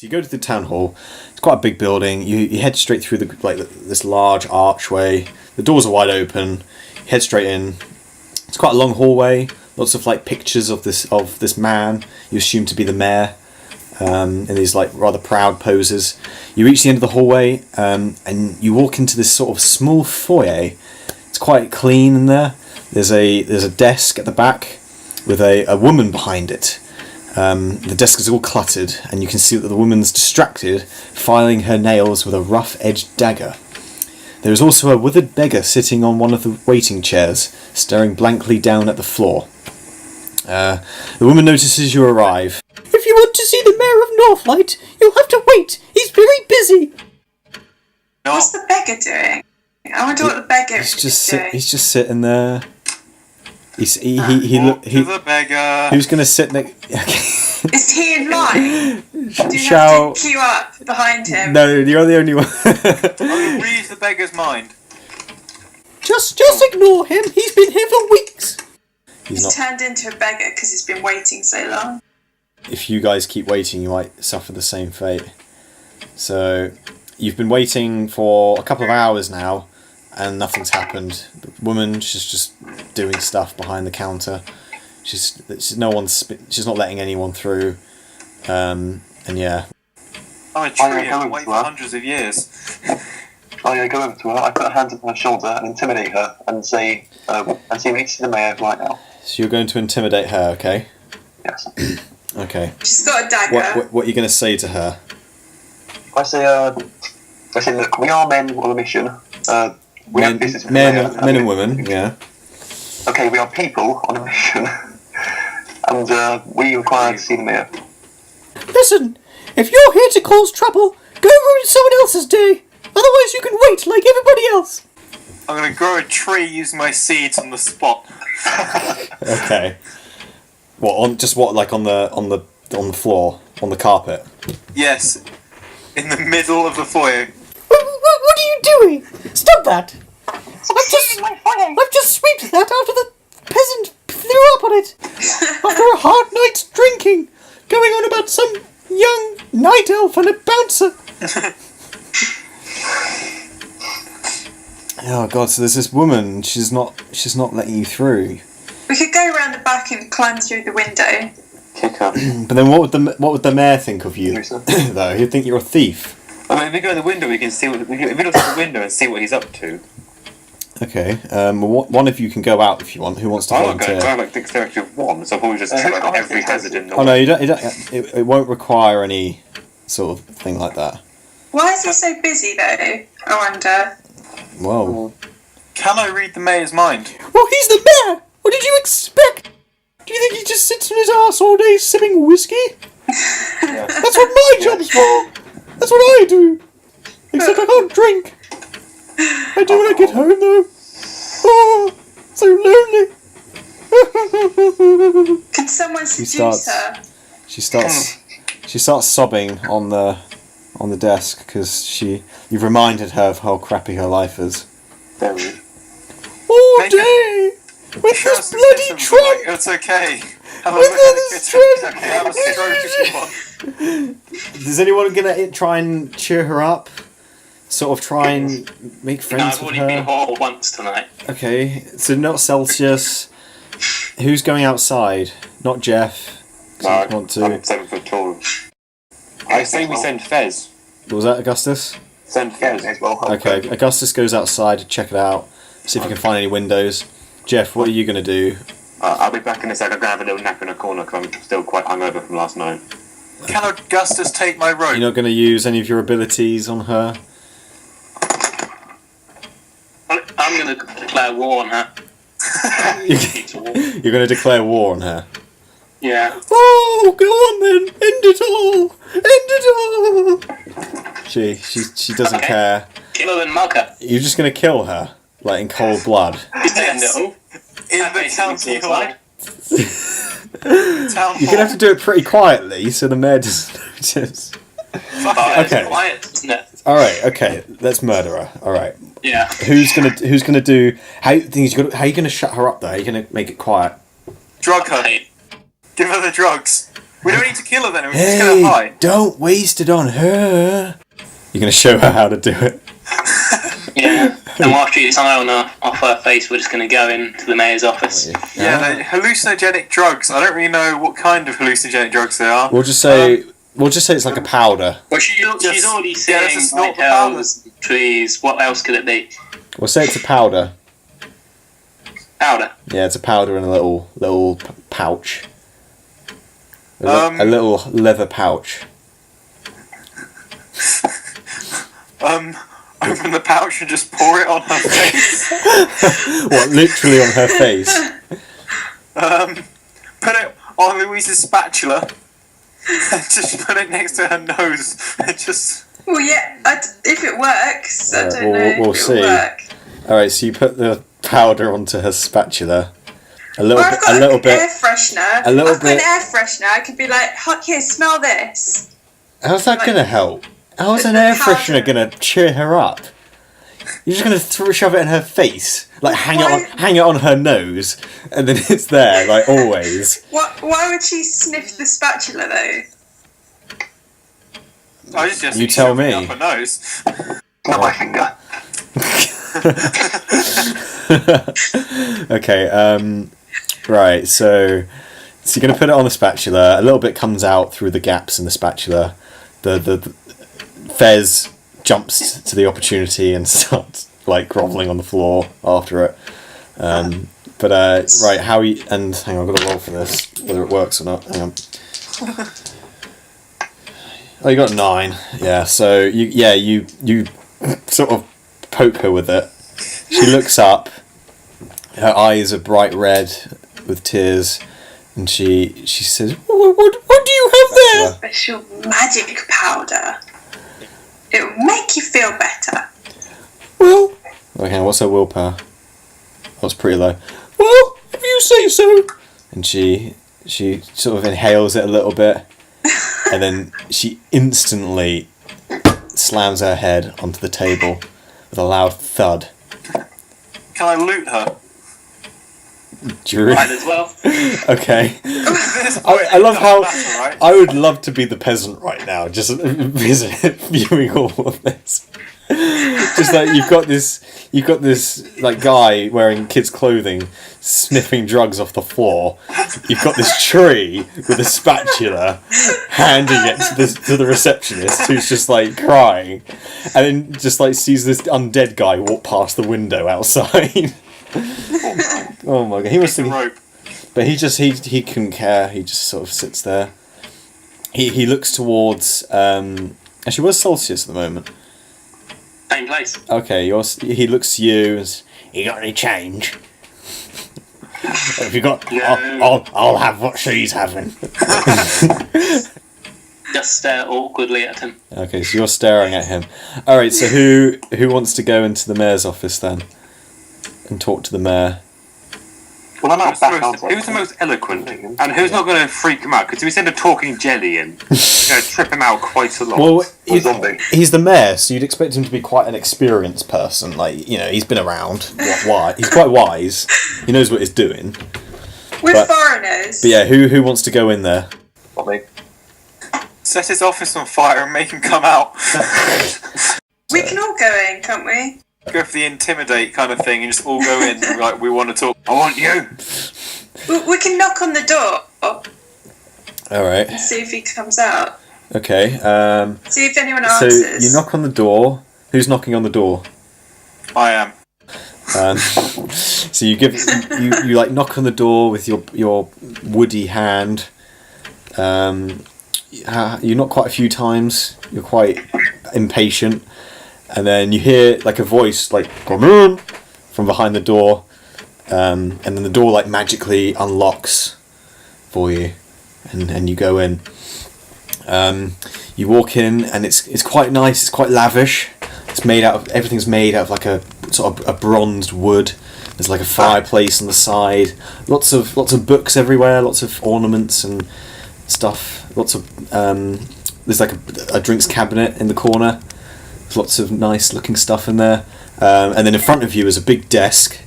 So you go to the town hall. It's quite a big building. You head straight through this large archway. The doors are wide open. You head straight in. It's quite a long hallway. Lots of pictures of this man. You assume to be the mayor. In these rather proud poses. You reach the end of the hallway and you walk into this sort of small foyer. It's quite clean in there. There's a desk at the back with a woman behind it. The desk is all cluttered, and you can see that the woman's distracted, filing her nails with a rough-edged dagger. There is also a withered beggar sitting on one of the waiting chairs, staring blankly down at the floor. The woman notices you arrive. If you want to see the mayor of Northlight, you'll have to wait. He's very busy. What's the beggar doing? I wonder what the beggar is doing. He's just sitting there. The beggar. Who's going to sit next? Is he in line? Do you have to queue up behind him? No, you're the only one. I will read the beggar's mind. Just ignore him. He's been here for weeks. He's turned into a beggar because he's been waiting so long. If you guys keep waiting, you might suffer the same fate. So, you've been waiting for a couple of hours now, and nothing's happened. The woman, she's just doing stuff behind the counter. She's not letting anyone through. And yeah. I'm a tree. I've waited for hundreds of years. I go over to her. I put a hand on her shoulder and intimidate her, and say, "And see, we need to see the mayor right now." So you're going to intimidate her, okay? Yes. Okay. She's got a dagger. What are you going to say to her? I say, look, we are men on a mission. We have business with men and women, yeah. Okay, we are people on a mission, and we require to see the mayor. Listen, if you're here to cause trouble, go ruin someone else's day. Otherwise, you can wait like everybody else. I'm going to grow a tree using my seeds on the spot. Okay. On the floor, on the carpet? Yes, in the middle of the foyer. What are you doing? Stop that! I've just swept that after the peasant threw up on it. After a hard night's drinking, going on about some young night elf and a bouncer. Oh god! So there's this woman. She's not letting you through. We could go around the back and climb through the window. Kick her. But then what would the mayor think of you? Though he'd think you're a thief. I mean, if we go in the window, we can see if we look at the window and see what he's up to. Okay. One of you can go out if you want. Who wants to volunteer? I like dexterity of 1, so I'll probably just try every hazard in the no, you don't. It won't require any sort of thing like that. Why is he so busy though? I wonder. Whoa. Can I read the mayor's mind? Well, he's the mayor. What did you expect? Do you think he just sits on his arse all day sipping whiskey? Yeah. That's what my job's for. That's what I do. Except I can't drink. I do when I get home, though. Oh, so lonely. Can someone seduce her? She starts sobbing on the desk because you've reminded her of how crappy her life is. Very. All day with this bloody trunk. It's okay. With this trunk. Have a stroke if you want. Is anyone gonna try and cheer her up? Sort of try and make friends with her? I've already been hot once tonight. Okay, so not Celsius. Who's going outside? Not Jeph. No, Want to. I'm 7 foot tall. I say we send Fez. What was that, Augustus? Send Fez as well. Okay, Augustus goes outside to check it out, see if he can find any windows. Jeph, what are you going to do? I'll be back in a sec. I'm going to have a little nap in a corner because I'm still quite hungover from last night. Can Augustus take my rope? You're not going to use any of your abilities on her? I'm going to declare war on her. You're going to declare war on her? Yeah. Oh, go on then. End it all. End it all. She doesn't Okay. care. Kill her and mug her. You're just going to kill her, like in cold blood. Yes. No. In the county hall. You're going to have to do it pretty quietly so the mayor doesn't notice. Okay. It's quiet, isn't it? All right. Okay. Let's murder her. All right. Yeah. Who's gonna do? How are you gonna shut her up though? How are you gonna make it quiet? Drug her. Okay. Give her the drugs. We don't need to kill her then. We're just gonna Hey, hide. don't waste it on her. You're gonna show her how to do it. Yeah. And while she's off her face, we're just going to go into the mayor's office. Yeah, no, hallucinogenic drugs. I don't really know what kind of hallucinogenic drugs they are. We'll just say it's like a powder. Well, she's already let's seeing just snort the hills, trees. What else could it be? We'll say it's a powder. Powder. Yeah, it's a powder in a little pouch. A little leather pouch. Open the pouch and just pour it on her face. What, literally on her face? Put it on Louise's spatula. And just put it next to her nose. And just. Well, yeah, if it works, I don't know. We'll if see. it'll work. Alright, so you put the powder onto her spatula. A little Or bit. I've got A little bit. air freshener. A little I've got an bit. air freshener. I could be like, here, smell this. How's that like- gonna help? How's an the air powder. freshener gonna cheer her up? You're just gonna shove it in her face, like hang it on her nose, and then it's there, like always. Why would she sniff the spatula though? I just You tell shove it me. Up her nose. Not my finger. Okay, right, so you're gonna put it on the spatula. A little bit comes out through the gaps in the spatula. The Fez jumps to the opportunity and starts like groveling on the floor after it. Right, how you and hang on, I've got to roll for this, whether it works or not. Hang on. Oh, you got 9. Yeah, so you sort of poke her with it. She looks up. Her eyes are bright red with tears, and she says, "What do you have there?" Special magic powder. It will make you feel better. Well, okay, what's her willpower? Oh, it's pretty low. Well, if you say so. And she sort of inhales it a little bit, and then she instantly slams her head onto the table with a loud thud. Can I loot her? Might as well. Okay. This I love how matter, right? I would love to be the peasant right now, just viewing all of this. Just like you've got this like guy wearing kids' clothing, sniffing drugs off the floor. You've got this tree with a spatula, handing it to the receptionist, who's just like crying, and then just like sees this undead guy walk past the window outside. Oh my god, he must The have. rope. But he couldn't care. He just sort of sits there. He looks towards. Actually, where's Solstice at the moment? Same place. Okay, he looks to you. And says, "You got any change? Have you got? No. I'll have what she's having." Just stare awkwardly at him. Okay, so you're staring at him. All right. So who wants to go into the mayor's office then, and talk to the mayor? Well, I'm not back on. Who's the most eloquent? And who's not going to freak him out? Because if we send a talking jelly in, it's going to trip him out quite a lot. Well, Zombie. he's the mayor, so you'd expect him to be quite an experienced person. Like, you know, he's been around. Why? He's quite wise. He knows what he's doing. We're foreigners. But yeah, who wants to go in there? Not me. Set his office on fire and make him come out. We can all go in, can't we? Go for the intimidate kind of thing and just all go in. Like, we want to talk. I want you. We can knock on the door All right. and see if he comes out. Okay. See if anyone So answers. you knock on the door. Who's knocking on the door? I am. So you you like knock on the door with your woody hand. You knock quite a few times. You're quite impatient, and then you hear like a voice like "Come in" from behind the door, and then the door like magically unlocks for you, and you go in. You walk in, and it's quite nice. It's quite lavish. It's made out of everything's made out of like a sort of a bronzed wood. There's like a fireplace on the side. Lots of books everywhere. Lots of ornaments and stuff. Lots of there's like a drinks cabinet in the corner. There's lots of nice looking stuff in there. And then in front of you is a big desk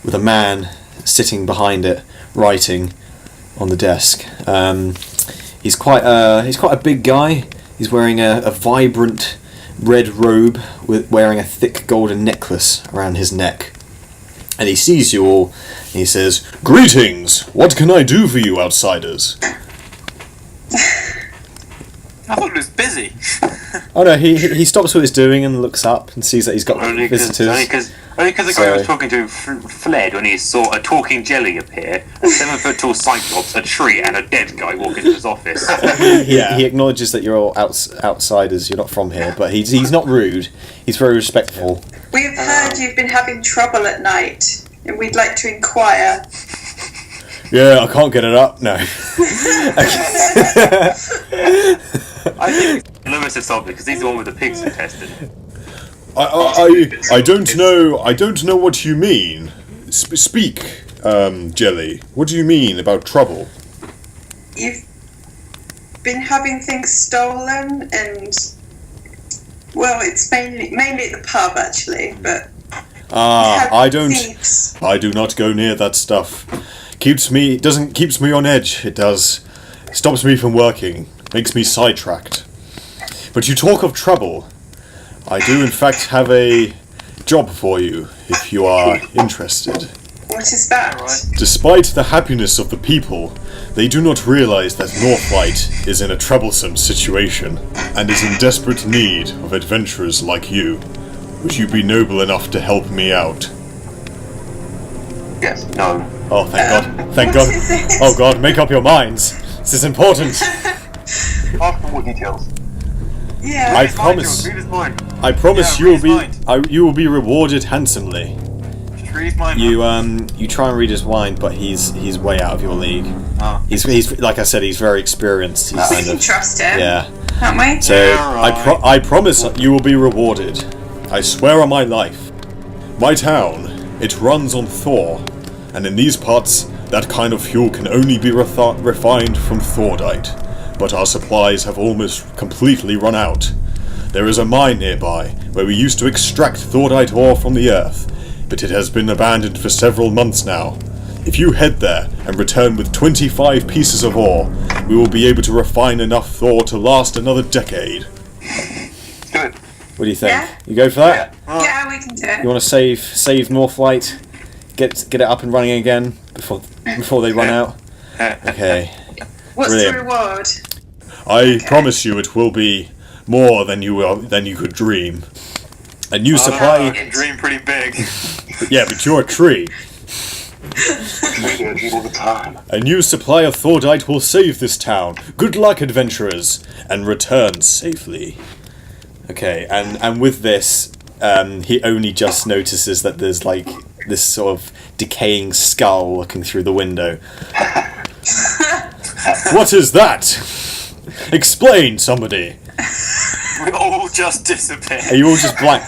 with a man sitting behind it, writing on the desk. He's quite a big guy. He's wearing a vibrant red robe with wearing a thick golden necklace around his neck. And he sees you all, and he says, "Greetings! What can I do for you outsiders?" I thought he was busy. Oh no, he stops what he's doing and looks up and sees that he's got visitors. Only because the guy I was talking to fled when he saw a talking jelly appear, a 7-foot tall cyclops, a tree, and a dead guy walk into his office. He acknowledges that you're all outsiders, you're not from here, but he's not rude, he's very respectful. We've heard you've been having trouble at night, and we'd like to inquire. Yeah, I can't get it up, no. I think Lewis has solved it because he's the one with the pigs infested. I don't know what you mean. Speak, Jelly. What do you mean about trouble? You've been having things stolen, and well, it's mainly at the pub actually, but I thieves. do not go near that stuff. Keeps me on edge. It does. Stops me from working. Makes me sidetracked. But you talk of trouble. I do in fact have a job for you, if you are interested. What is that? Despite the happiness of the people, they do not realize that Northlight is in a troublesome situation, and is in desperate need of adventurers like you. Would you be noble enough to help me out? Yes, no. Oh, thank God. Thank what God. is it? Oh God, make up your minds. This is important. Ask for more details. Yeah. I promise. Read his mind. I promise Yeah, you will read his be you will be rewarded handsomely. Just read his mind. You try and read his mind, but he's way out of your league. Oh. He's like I said, he's very experienced. He's We kind can of, trust him, yeah. can't we? So Yeah, I promise you will be rewarded. I swear on my life. My town, it runs on Thor, and in these parts, that kind of fuel can only be refined from Thordite. But our supplies have almost completely run out. There is a mine nearby where we used to extract Thordite ore from the earth, but it has been abandoned for several months now. If you head there and return with 25 pieces of ore, we will be able to refine enough Thor to last another decade. Do it. What do you think? Yeah. You go for that? Yeah, we can do it. You want to save Northlight, get it up and running again before they run out? Okay. What's Brilliant. the reward? I promise you it will be more than you could dream. A new supply. I can dream pretty big. Yeah, but you're a tree. We do it all the time. A new supply of Thordite will save this town. Good luck, adventurers, and return safely. Okay, and with this, he only just notices that there's like this sort of decaying skull looking through the window. What is that? Explain, somebody. We all just disappear. Are you all just blank?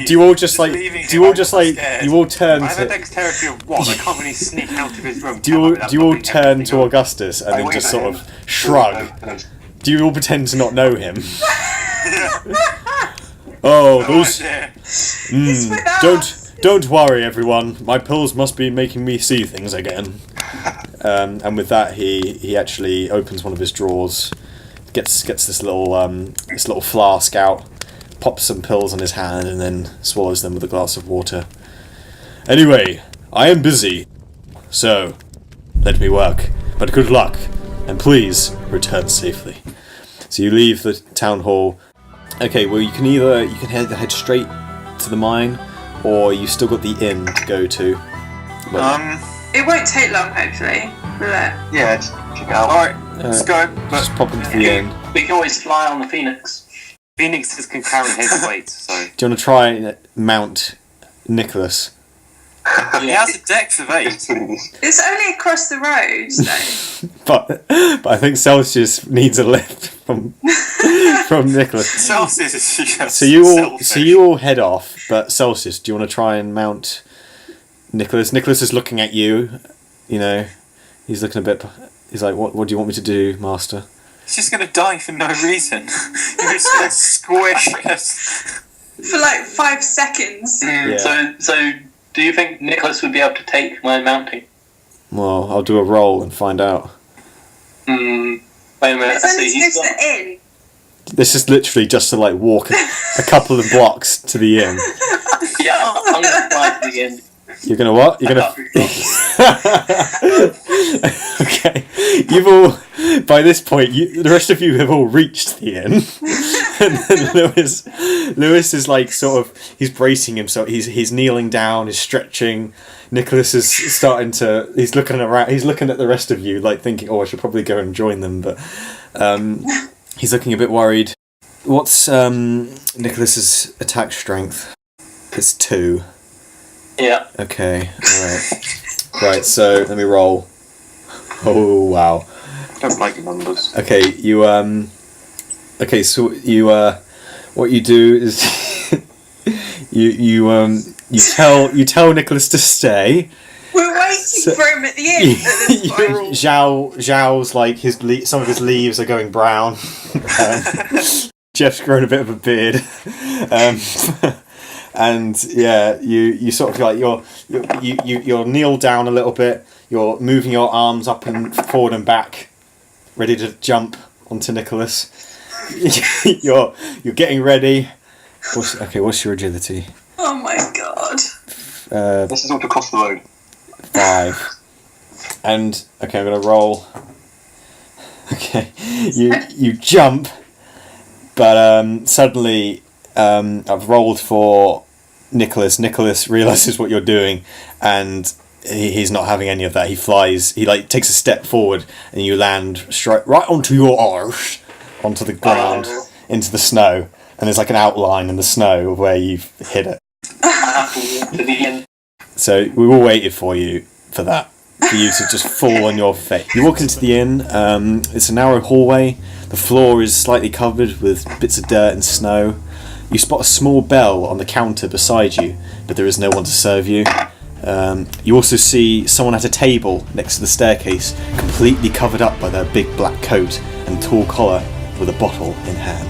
Do you all just like? Do you all just like? You all turn I have a to? dexterity of 1. I can't really sneak out of his room. Do you all turn to Augustus and then just sort of shrug? Do you all pretend to not know him? Oh, those. It's with us. Don't worry, everyone. My pills must be making me see things again. And with that, he actually opens one of his drawers, gets this little flask out, pops some pills in his hand, and then swallows them with a glass of water. Anyway, I am busy, so let me work. But good luck, and please return safely. So you leave the town hall. Okay, well you can head straight to the mine, or you've still got the inn to go to. But, It won't take long, hopefully, will it? Yeah, just check it out. Alright, let's go. just pop into the inn. We can always fly on the Phoenix. Phoenixes can carry heavy weight, so. Do you want to try and mount Nicholas? He has a dex of 8. It's only across the road, so. But I think Celsius needs a lift from Nicholas. Celsius is just So you all head off. But Celsius, do you want to try and mount Nicholas? Nicholas is looking at you. You know, he's looking a bit. He's like, "What do you want me to do, Master?" He's just gonna die for no reason. You're just gonna squish us. For like 5 seconds. Yeah. So do you think Nicholas would be able to take my mounting? Well, I'll do a roll and find out. Wait a minute. It's only So he's to got. the inn. This is literally just to like walk a couple of blocks to the inn. Yeah, I'm gonna fly to the end. You're gonna what? You're gonna. Okay. You've all. By this point, the rest of you have all reached the inn, and then Lewis is like sort of. He's bracing himself. He's kneeling down. He's stretching. Nicholas is starting to. He's looking around. He's looking at the rest of you, like thinking, "Oh, I should probably go and join them," but. He's looking a bit worried. What's Nicholas's attack strength? It's 2. Yeah. Okay, alright. Right, so let me roll. Oh wow. Don't like numbers. Okay, you okay, so you what you do is you tell Nicholas to stay. We're waiting for him at the inn. At this point. Zhao's like some of his leaves are going brown. Jeff's grown a bit of a beard, and yeah, you sort of like you're kneeled down a little bit. You're moving your arms up and forward and back, ready to jump onto Nicholas. you're getting ready. What's your agility? Oh my god. This is all to cross the road. 5. And okay, I'm gonna roll. Okay, you jump, but suddenly I've rolled for Nicholas. Nicholas realizes what you're doing, and he's not having any of that. He flies. He like takes a step forward, and you land straight right onto your arse, onto the ground, into the snow. And there's like an outline in the snow of where you've hit it. So we all waited for you for that. For you to just fall on your face. You walk into the inn. It's a narrow hallway. The floor is slightly covered with bits of dirt and snow. You spot a small bell on the counter beside you, but there is no one to serve you. You also see someone at a table next to the staircase, completely covered up by their big black coat and tall collar, with a bottle in hand.